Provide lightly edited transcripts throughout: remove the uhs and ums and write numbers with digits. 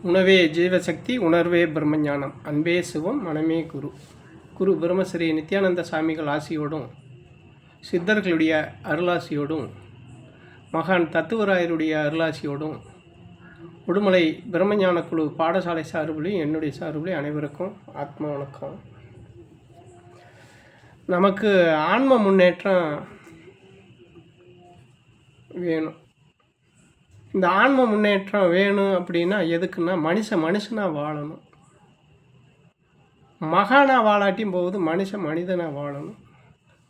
உணவே ஜீவசக்தி, உணர்வே பிரம்மஞானம், அன்பே சிவம், மனமே குரு. குரு பிரம்மஸ்ரீ நித்யானந்த சாமிகள் ஆசியோடும், சித்தர்களுடைய அருளாசியோடும், மகான் தத்துவராயருடைய அருளாசியோடும், உடுமலை பிரம்மஞான குழு பாடசாலை சார்பிலையும் என்னுடைய சார்பிலையும் அனைவருக்கும் ஆத்ம வணக்கம். நமக்கு ஆன்ம முன்னேற்றம் வேணும். இந்த ஆன்ம முன்னேற்றம் வேணும் அப்படின்னா எதுக்குன்னா மனுஷனாக வாழணும். மகானாக வாழாட்டியும் போகுது, மனிதனாக வாழணும்,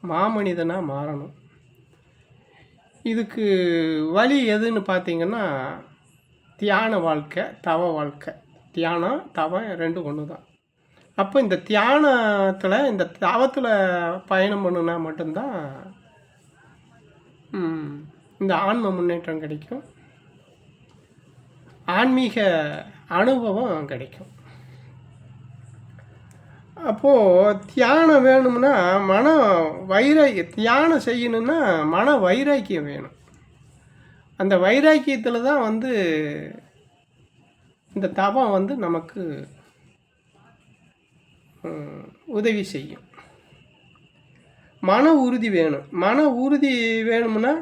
மாமனிதனாக மாறணும். இதுக்கு வழி எதுன்னு பார்த்தீங்கன்னா தியான வாழ்க்கை, தவ வாழ்க்கை. தியானம் தவம் ரெண்டும் ஒன்று தான். அப்போ இந்த தியானத்தில் இந்த தவத்தில் பயணம் பண்ணுனா மட்டும்தான் இந்த ஆன்ம முன்னேற்றம் கிடைக்கும், ஆன்மீக அனுபவம் கிடைக்கும். அப்போது தியானம் வேணும்னா தியானம் செய்யணும்னா மன வைராக்கியம் வேணும். அந்த வைராக்கியத்தில் தான் இந்த தவம் நமக்கு உதவி செய்யும். மன உறுதி வேணும். மன உறுதி வேணும்னா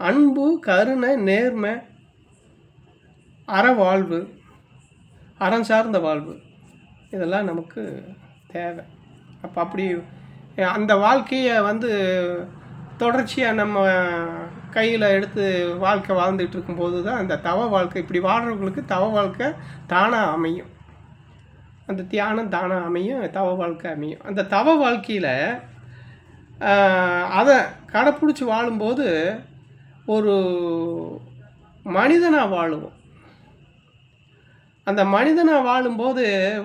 அன்பு, கருணை, நேர்மை, அறவாழ்வு, அறம் சார்ந்த வாழ்வு, இதெல்லாம் நமக்கு தேவை. அப்படி அந்த வாழ்க்கையை தொடர்ச்சியாக நம்ம கையில் எடுத்து வாழ்க்கை வாழ்ந்துட்டு இருக்கும்போது தான் அந்த தவ வாழ்க்கை, இப்படி வாழ்கிறவங்களுக்கு தவ வாழ்க்கை தானாக அமையும். அந்த தியானம் தானாக அமையும், தவ வாழ்க்கை அமையும். அந்த தவ வாழ்க்கையில் அதை கடைப்பிடிச்சி வாழும்போது ஒரு மனிதனாக வாழுவோம். அந்த மனிதனாக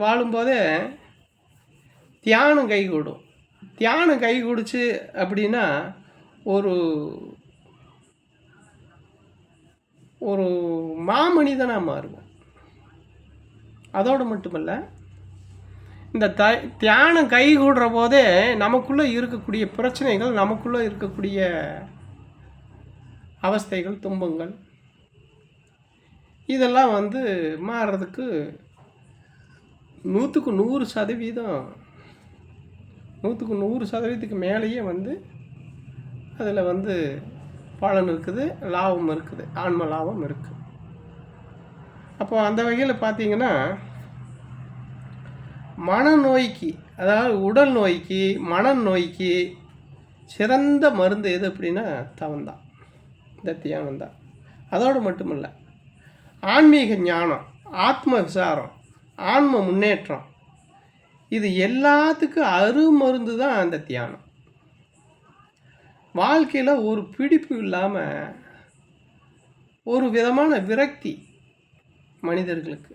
வாழும்போதே தியானம் கைகூடும். தியானம் கைகூடுச்சு அப்படின்னா ஒரு மாமனிதனாக மாறுவோம். அதோடு மட்டுமல்ல, இந்த தியானம் கைகூடுற போதே நமக்குள்ளே இருக்கக்கூடிய பிரச்சனைகள், நமக்குள்ளே இருக்கக்கூடிய அவஸ்தைகள், துன்பங்கள், இதெல்லாம் மாறுறதுக்கு 100க்கு 100% மேலேயே அதில் பலன் இருக்குது, லாபம் இருக்குது, ஆன்ம லாபம் இருக்குது. அப்போ அந்த வகையில் பார்த்தீங்கன்னா மனநோய்க்கு, அதாவது உடல் நோய்க்கு, மனநோய்க்கு சிறந்த மருந்து எது அப்படின்னா தவம்தான், இந்த தியானம்தான். அதோடு மட்டுமில்ல, ஆன்மீக ஞானம், ஆத்ம விசாரம், ஆன்ம முன்னேற்றம், இது எல்லாத்துக்கும் அருமருந்து தான் அந்த தியானம். வாழ்க்கையில் ஒரு பிடிப்பு இல்லாமல் ஒரு விதமான விரக்தி மனிதர்களுக்கு,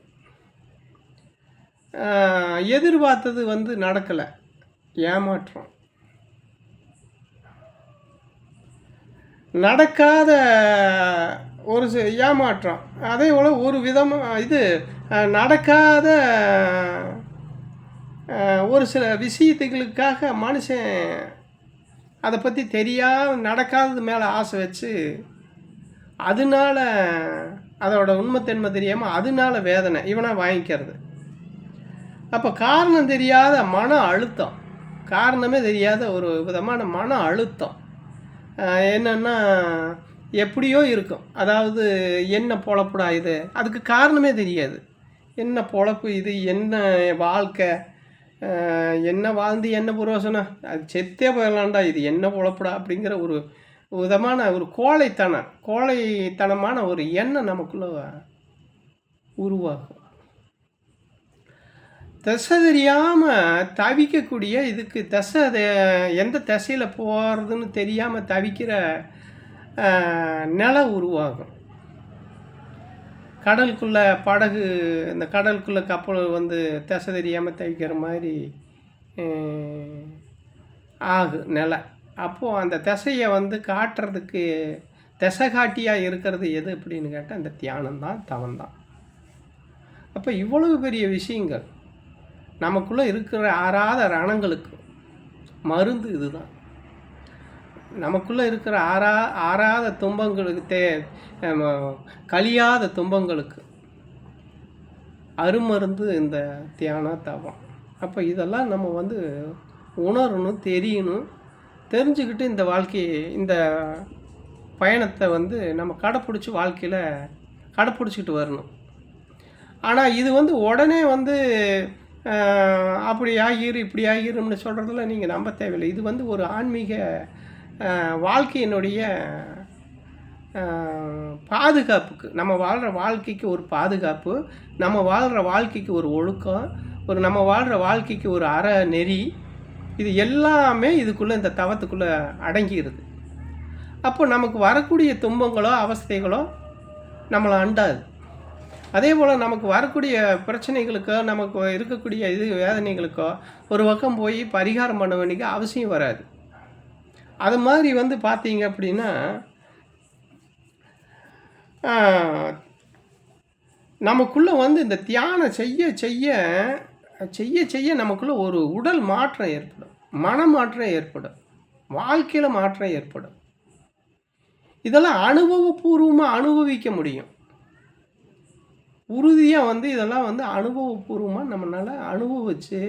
எதிர்பார்த்தது நடக்கலை, ஏமாற்றம், நடக்காத ஒரு ஏமாற்றம், அதே போல் ஒரு விதமாக நடக்காத ஒரு சில விஷயத்துகளுக்காக மனுஷன் அதை பற்றி தெரியாமல் நடக்காதது மேலே ஆசை வச்சு அதனால அதோட உண்மைத்தன்மை தெரியாமல் அதனால வேதனை இவனாக வாங்கிக்கிறது. அப்போ காரணம் தெரியாத மன அழுத்தம், காரணமே தெரியாத ஒரு விதமான மன அழுத்தம் என்னென்னா எப்படியோ இருக்கும். அதாவது என்ன பொழப்புடா இது, அதுக்கு காரணமே தெரியாது. என்ன பொழப்பு இது, என்ன வாழ்க்கை, என்ன வாழ்ந்து என்ன புரோசனம், அது செத்தே போயிடலாம்டா, இது என்ன பொழப்புடா அப்படிங்கிற ஒரு விதமான ஒரு கோழைத்தனமான ஒரு எண்ணம் நமக்குள்ளே உருவாகும். திசை தெரியாமல் தவிக்கக்கூடிய, இதுக்கு எந்த திசையில் போகிறதுன்னு தெரியாமல் தவிக்கிற நிலை உருவாகும். கடலுக்குள்ளே படகு, இந்த கடலுக்குள்ளே கப்பல் திசை தெரியாமல் தவிக்கிற மாதிரி நிலை. அப்போது அந்த திசையை காட்டுறதுக்கு திசை காட்டியாக இருக்கிறது எது அப்படின்னு கேட்டால் இந்த தியானம்தான், தவம்தான். அப்போ இவ்வளவு பெரிய விஷயங்கள் நமக்குள்ளே இருக்கிற ஆறாத ரணங்களுக்கு மருந்து இதுதான். நமக்குள்ளே இருக்கிற ஆறாத துன்பங்களுக்கு கழியாத துன்பங்களுக்கு அருமருந்து இந்த தியானம் தவம். அப்போ இதெல்லாம் நம்ம வந்து உணரணும், தெரியணும். தெரிஞ்சுக்கிட்டு இந்த வாழ்க்கையை இந்த பயணத்தை வந்து நம்ம கடைப்பிடிச்சி வாழ்க்கையில் கடைப்பிடிச்சிக்கிட்டு வரணும். ஆனால் இது வந்து உடனே வந்து அப்படி ஆகிரு இப்படி ஆகிரும்னு சொல்கிறதுல நீங்கள் நம்ப தேவையில்லை. இது வந்து ஒரு ஆன்மீக வாழ்க்கையினுடைய பாதுகாப்புக்கு, நம்ம வாழ்கிற வாழ்க்கைக்கு ஒரு பாதுகாப்பு, நம்ம வாழ்கிற வாழ்க்கைக்கு ஒரு ஒழுக்கம், நம்ம வாழ்கிற வாழ்க்கைக்கு ஒரு நெறி, இது எல்லாமே இதுக்குள்ளே இந்த தவத்துக்குள்ளே அடங்கிடுது. அப்போ நமக்கு வரக்கூடிய துன்பங்களோ அவஸ்தைகளோ நம்மளை அண்டாது. அதே போல் நமக்கு வரக்கூடிய பிரச்சனைகளுக்கோ நமக்கு இருக்கக்கூடிய வேதனைகளுக்கோ ஒரு பக்கம் போய் பரிகாரம் பண்ண வேண்டிய அவசியம் வராது. அது மாதிரி வந்து பார்த்தீங்க அப்படின்னா நமக்குள்ளே வந்து இந்த தியானம் செய்ய செய்ய செய்ய செய்ய நமக்குள்ளே ஒரு உடல் மாற்றம் ஏற்படும், மனமாற்றம் ஏற்படும், வாழ்க்கையில் மாற்றம் ஏற்படும். இதெல்லாம் அனுபவபூர்வமாக அனுபவிக்க முடியும். உறுதியாக வந்து இதெல்லாம் வந்து அனுபவபூர்வமாக நம்மளால் அனுபவித்து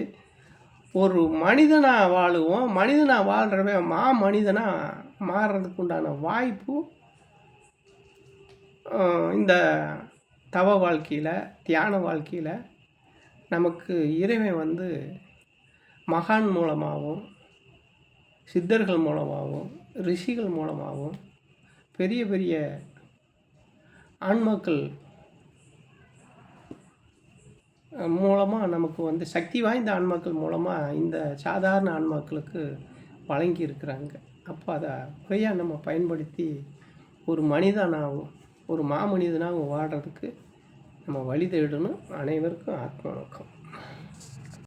ஒரு மனிதனாக வாழுவோம். மனிதனாக வாழ்கிறவன் மனிதனாக மாறுறதுக்கு உண்டான வாய்ப்பு இந்த தவ வாழ்க்கையில், தியான வாழ்க்கையில் நமக்கு இறைவன் வந்து மகான் மூலமாகவும், சித்தர்கள் மூலமாகவும், ரிஷிகள் மூலமாகவும், பெரிய பெரிய ஆன்மாக்கள் மூலமாக நமக்கு வந்து சக்தி வாய்ந்த ஆன்மாக்கள் மூலமாக இந்த சாதாரண ஆன்மாக்களுக்கு வழங்கி இருக்கிறாங்க. அப்போ அதை முறையாக நம்ம பயன்படுத்தி ஒரு மனிதனாகவும் ஒரு மாமனிதனாகவும் வாழ்கிறதுக்கு நம்ம வழி தேடணும். அனைவருக்கும் ஆத்ம வணக்கம்.